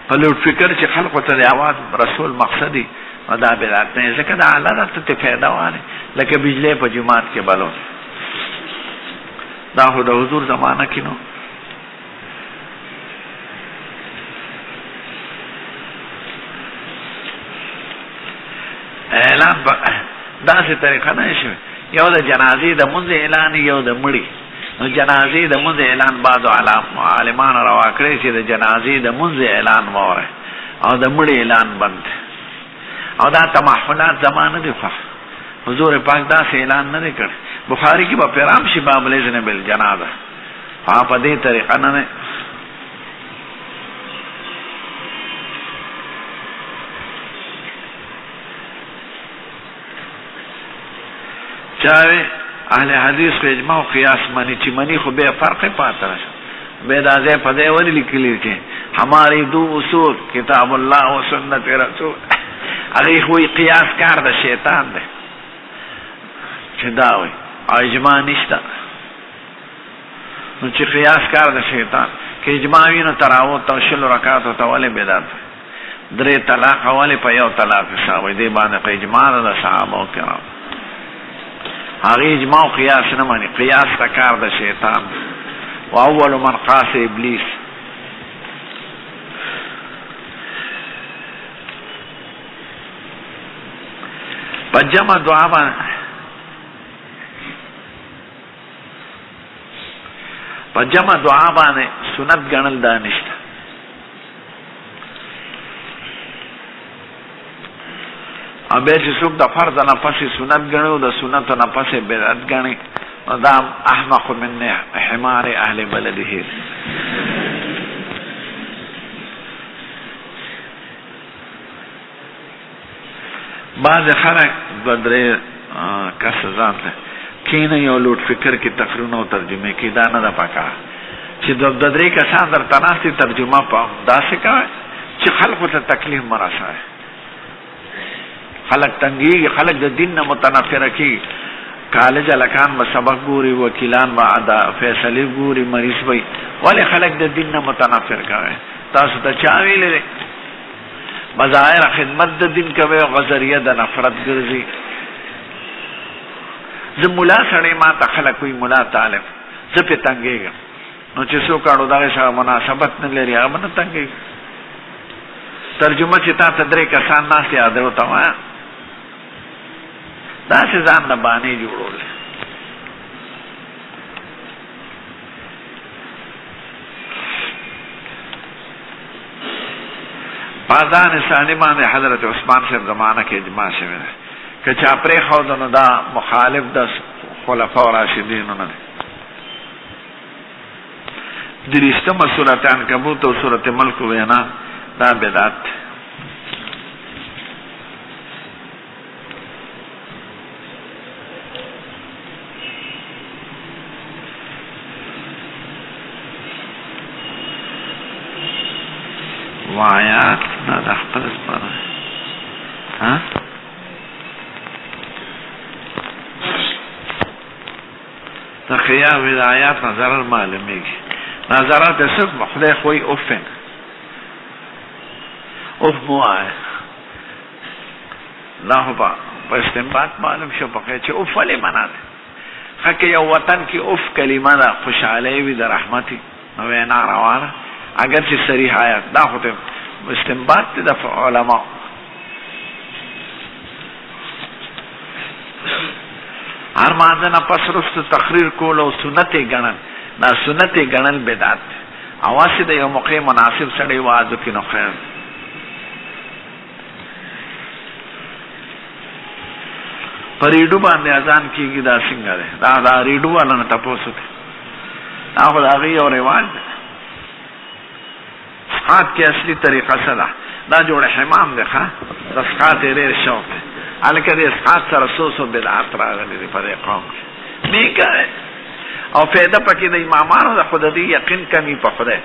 په لوټ فکر چې خلقو ته د اواز رسول مقصدي نو دا بدعت نه، ځکه دا اعلی ده ته فایده والی لکه بجلی په جومات کې بلون. دا خو د حضور زمانه کې نو. اعلان داسې طریقه نه شوي، یو د جنازې د مونځ اعلان، یو د مړي. نو جنازې د مونځ اعلان بعضو عالمانو روا کړی چې د جنازې د مونځ اعلان ووری او د مړي اعلان بند. او دا تمحلات زمان نه دي خوښ. حضور پاک داسې اعلان نه دی کړی. بخاری کې به پیرام شي باب الاذن بالجنازه، په دې طریقه نه دی. چاوی اهل حدیث کو اجماع و قیاس منی چې منی خو به فرق پاتره شو به دا ځای په دې ولې لیکلی چې ہماری دو اصول کتاب الله و سنت رسول هغه خو قیاس کار د شیطان دی چې دا وي اجماع نشته نو چې قیاس کار د شیطان کې اجماع وینو تراو تو شل رکعات او تواله بدعت درې طلاق حواله په یو طلاق حساب دی باندې په اجماع د صحابه کرام هغه اجماع او قیاس نه مانی قیاس د کار د شیطان او اول من قاس ابلیس پجما دعا باندې په جمع دعا باندې سنت ګڼل دا نشته ابه چې څوک د فرض نه پسې سنت ګڼو د سنت نه پسې بدعت ګڼي دا احمق من حمار اهل بلده بعض خلک بدرې کس ځان ته کینه یو لوټ فکر کې تقریر او ترجمه کې دا نه ده پکا چې د درې کسان در تناسي ترجمه په داسې کوي چې خلکو ته تکلیف مرسه خلک تنګي خلک د دین نه متنفره کی کالج الکان و سبق ګوري وکیلان و ادا فیصله ګوري مریض وي ولې خلک د دین نه متنفر کوي تاسو ته چا ویلې بظاهر خدمت د دین کوي او غزریه د نفرت ګرځي زه مولا سړی ما ته خلک وي مولا طالب زه پې تنګېږم نو چې څوک اړو دغې سره مناسبت نه لري هغه به نه تنګېږي ترجمه چې تا ته درې کسان ناست دي هغه ورته وایه داسې ځان نه بانې جوړول پازان ثانی باندې حضرت عثمان صاحب زمانه کې اجماع شوی دی که چا پرېښود نو دا مخالف د خلفاء راشدینو نه دی دریشتمه سورت عنکبوت او سورت ملک وینا دا بدعت وآیات دا د خپل سپاره ها تخیاب آیات نظر معلومیږي نظرات صرف خدای خوی اوفن اوف موای لا هو په استنباط معلوم شو په چې اوف ولې معنا ده حق یو وطن کې اوف کلمه ده خوشاله وي د رحمتي نو نه روانه اگر چې صریح آیات دا خو ته استنباط د علماء هر مانځه نه پس وروسته تقریر کول او سنت یې ګڼل دا سنت یې ګڼل بدعت اواسې د یو موقع مناسب سړی واعظ وکړي نو خیر په ریډو باندې اذان کېږي دا څنګه دی دا ریډو والا نه تپوس وکړي دا خو د هغې یو رواج دی سقاط کې اصلي طریقه څه ده دا جوړ حمام دی ښه د سقاط یې ډېر شوق دی هلکه د اسقاط سره څو بدعت راغلی دی په دې قوم کې مې کوي او فایده پکې د امامانو د خود دې یقین کمی په خدای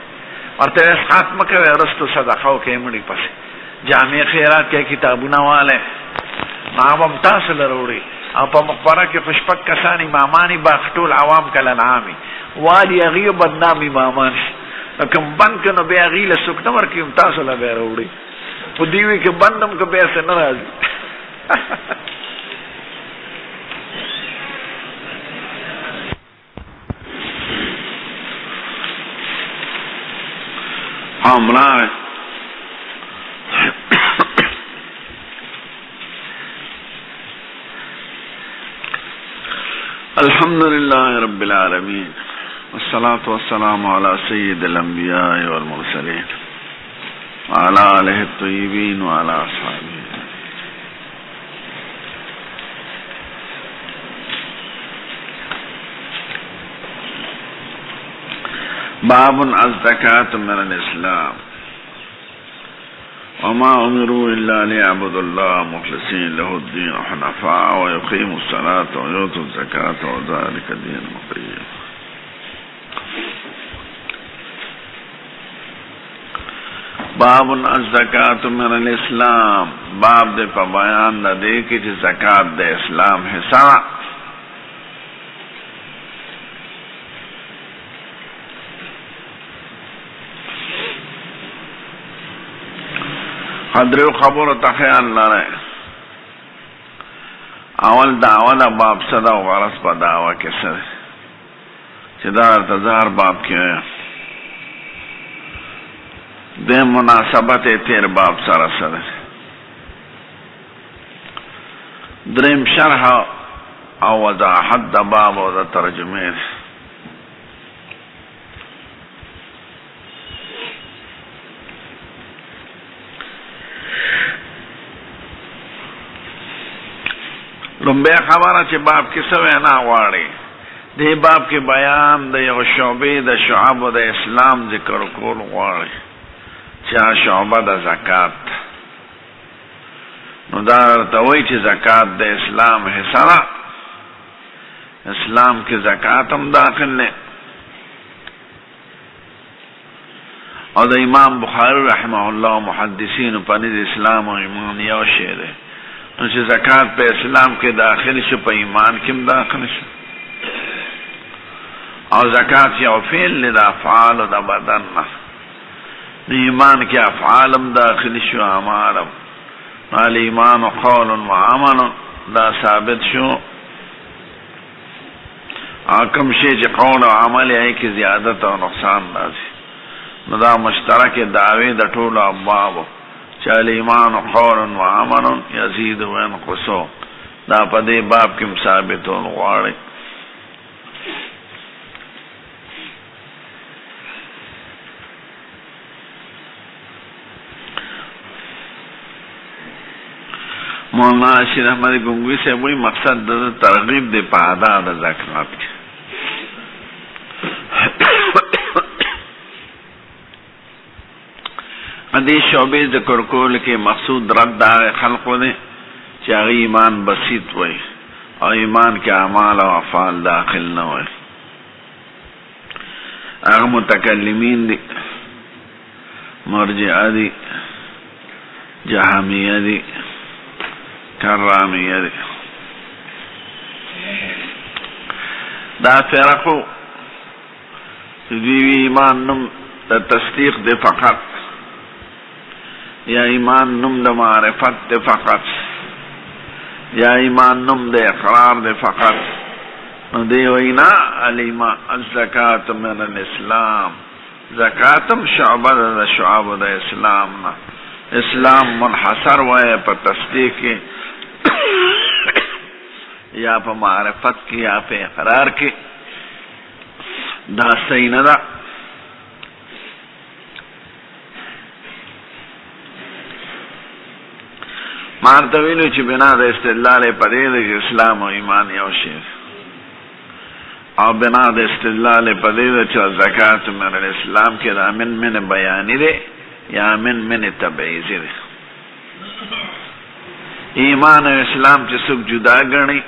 ورته اسقاط مه کوئ وروستو صدقه وکړئ مړي پسې جامع خیرات کې کتابونه والی نو هغه هم تاسو له راوړي او په مقبره کې خو شپږ کسان امامانې باغ ټول عوام کله نامي والي هغې بدنام امامان شي نو کوم بند که نو بیا هغې له څوک نه ورکوي هم تاسو له بیا راوړي په دې وي کې بند هم که بیا څه نه راځي امراه الحمد لله رب العالمين والصلاة والسلام على سيد الأنبياء والمرسلين وعلى آله الطيبين وعلى أصحابه باب الزکاة من الاسلام وما أمروا إلا ليعبدوا الله مخلصين له الدين حنفاء ويقيموا الصلاة ويؤتوا الزكاة وذلك دين القيم. باب الزکات من الاسلام، باب دے پا بیان دا دے کی چی زکات دے اسلام حصہ. قدر خبر تخیال لرے اول دعوه دا باب صدا و غرص پا دعوه کسر چی دا ارتظار باب کیا دے مناسبت تیر باب سر سر درم شرح او وضاحت دا باب و دا ترجمه لمبے خبره چې باب کې څه وینا غواړي. دې باب کې بیان د یو شعبې د شعبو د اسلام ذکر کول غواړي چې شعبه د زکات. نو دا ورته وایي چې زکات د اسلام حصه ده. اسلام کې زکات هم داخل نه. او د امام بخاری رحمه الله محدثین په نزد اسلام او ایمان یو شی دی. نو چې زکات په اسلام کې داخل شو په ایمان کې هم داخل شو. او زکات یو فعل دی د افعال د بدن نه. د ایمان کې افعال هم داخل شو، اعمال هم. الایمان قول و عمل دا ثابت شو. کوم شی چې قول او عمل یې کې زیادت او نقصان راځي نو دا مشترک دعوی د ټولو ابوابو چې الایمان قول و عمل یزید و ینقص، دا په دې باب کې ثابتون غواړي. مولانا شریف احمد گنگوی سے وہی مقصد ترغیب دے پا ادا دا زکات کی. ادی شعبے ذکر کول کے مقصود رد آئے خلق دے چاہی ایمان بسیط ہوئے اور ایمان کے اعمال و افعال داخل نہ ہوئے. اگر متکلمین دی، مرجعہ دی، جہمیہ دی، کرامیہ دی، دا فرقو دیوی ایمان نم دا تصدیق دے فقط، یا ایمان نم دا معرفت دے فقط، یا ایمان نم دے اقرار دے فقط. دیوینا الایمان الزکاة من الاسلام، زکاتم شعبہ دا شعب دا اسلام نا. اسلام منحصر ہوئے پا تصدیق کی یا پا معرفت کی یا پا اقرار کی، دا صحیح نہ دا. مارتویلو چی بنا دا استدلال پدید کہ اسلام و ایمان یو شی، اور بنا دا استدلال پدید چی زکاة من الاسلام کی دا من بیانی دے یا من تبعیزی دے. ایمان و اسلام چی سک جدا گرنی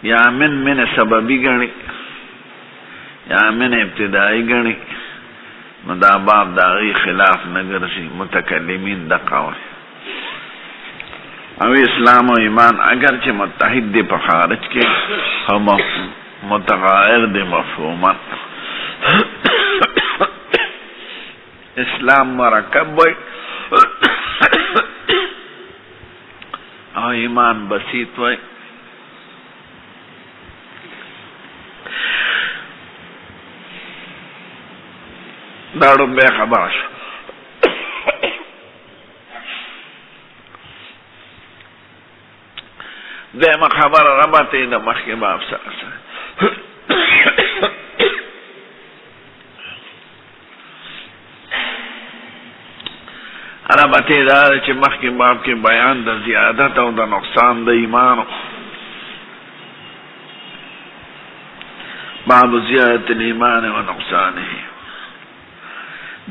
یا من سببی گرنی یا من ابتدائی گرنی، دا باب داغی خلاف نگر سی متکلمین دقاوی. او اسلام و ایمان اگرچہ متحد دی پا خارج کے متغیر دی مفہومات. اسلام مرکب ہوئی اور ایمان بسیط ہوئی. داڑو بے خبر شو. دیم خبر ربطی دا مخی باب سرسا ربطی دا چی مخی باب کی بیان دا زیادت او دا نقصان دا ایمانو. باب زیادت الایمان و نقصانی.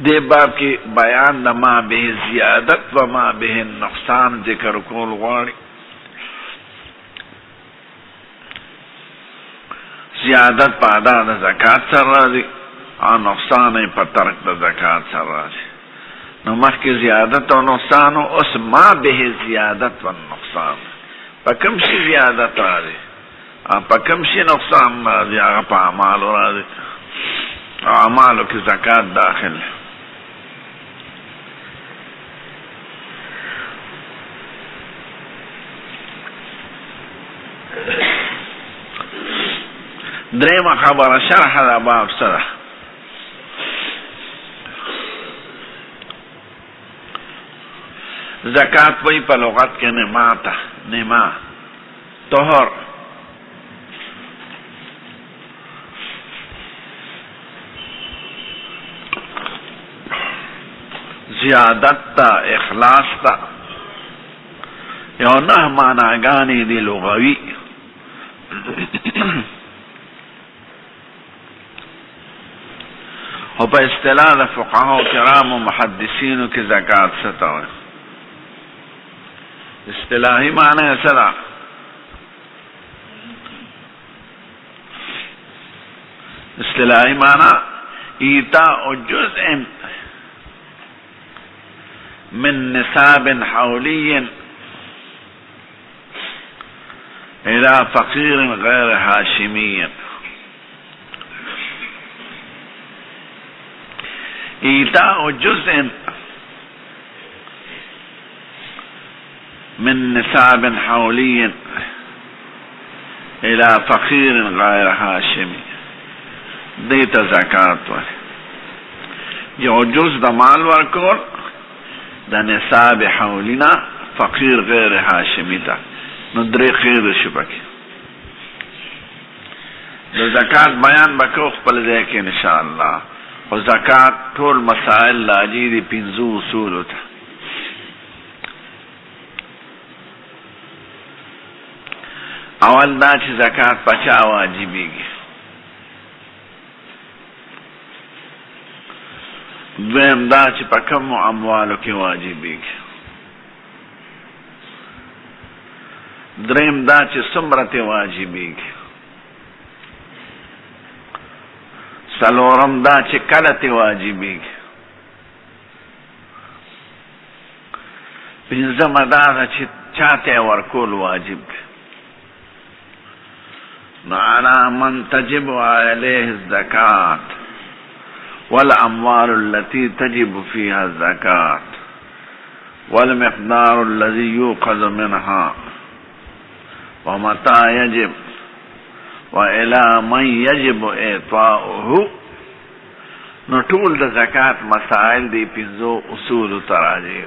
دے باب کی بیان دا ما به زیادت و ما به نقصان ذکر کول غواړي. زیادت په ادا د زکات سره راځي او نقصان یې په ترک د زکات سره راځي. نو مخکې زیادت او نقصان او اوس ما به زیادت و نقصان. په کوم شي زیادت راځي او په کوم شي نقصان راځي؟ هغه په اعمالو راځي. اعمالو کې زکات داخل. درېمه خبره شرح د باب سره. زکات وی په لغت کې نما ته، نما طهر. زیادت تا، اخلاص تا، یو نه معناګانې دي لغوي. او په اصطلاح د فقهاء کرام و محدثینو کې زکات څه ته وایي؟ اصطلاحي معنی یې څه ده؟ اصطلاحي معنی ایتاء جزء من نصاب حولی الى فقیر غیر هاشمی. ایتاء جزء من نصاب حولی الى فقیر غیر هاشمی. دیتا زکات وی یو جز د مال ورکول د نصاب حولینا فقیر غیر هاشمی تا. نو درې خیر شو پکې. د زکات بیان بکو خپل ځای کې انشاءالله. او زکات ټول مسائل لاجی دی 5 اصول ته. اول دا چې زکات پچا واجبېږي. دویم دا چې په کوم اموالو کې واجبېږي. دریم دا چې څومره ته واجبېږي. څلورم دا چې کله ته واجبېږي. پنځم دا چې چاته ورکول واجب دی. نو علی من تجب علیه الزکات والاموال التي تجب فيها الزکات والمقدار الذي يؤخذ منها ومتى يجب وإلى من يجب اعطاؤه. نو ټول د زکات مسائل دی 5 اصول تراجع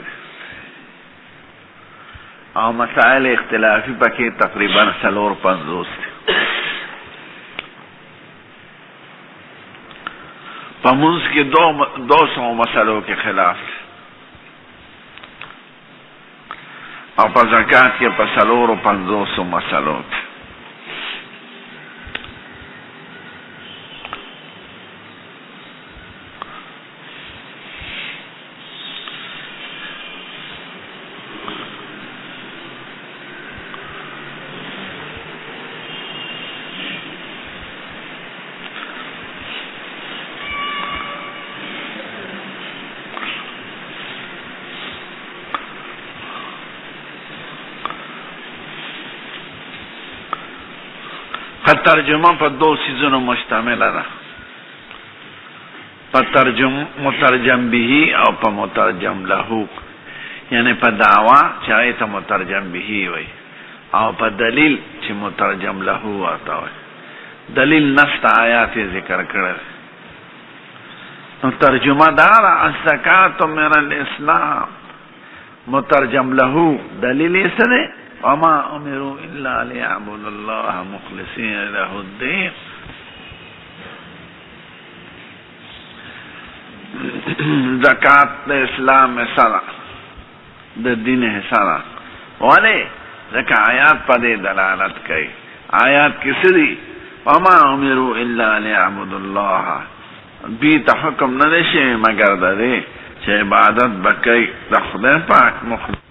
او مسائل اختلافی پکې تقریبا 450 دي. په منځ کې 200 مسلو کې خلاف او په زکات کې په 450 مسلو کې. ترجمه په 2 سيزونو مشتمل ده. په مترجم به او په مترجم له. یعنی په دعوا چې ایت مترجم به وي او په دلیل چې مترجم له ورته وي. دلیل نص آیات ذکر کړل. نو ترجمه دا الزکات من الاسلام. مترجم له دلیل یې څه دی؟ وما امروا الا ليعبدوا الله مخلصين له الدين. زکات د اسلام سره د دین سره ولی ځکه آیات په دې دلالت کوي. آیات کې څه دي؟ وما امروا الا ليعبدوا الله دوی ته حکم نه دی شوی مګر د دې چې عبادت به کوي د خدای پاک مخلوق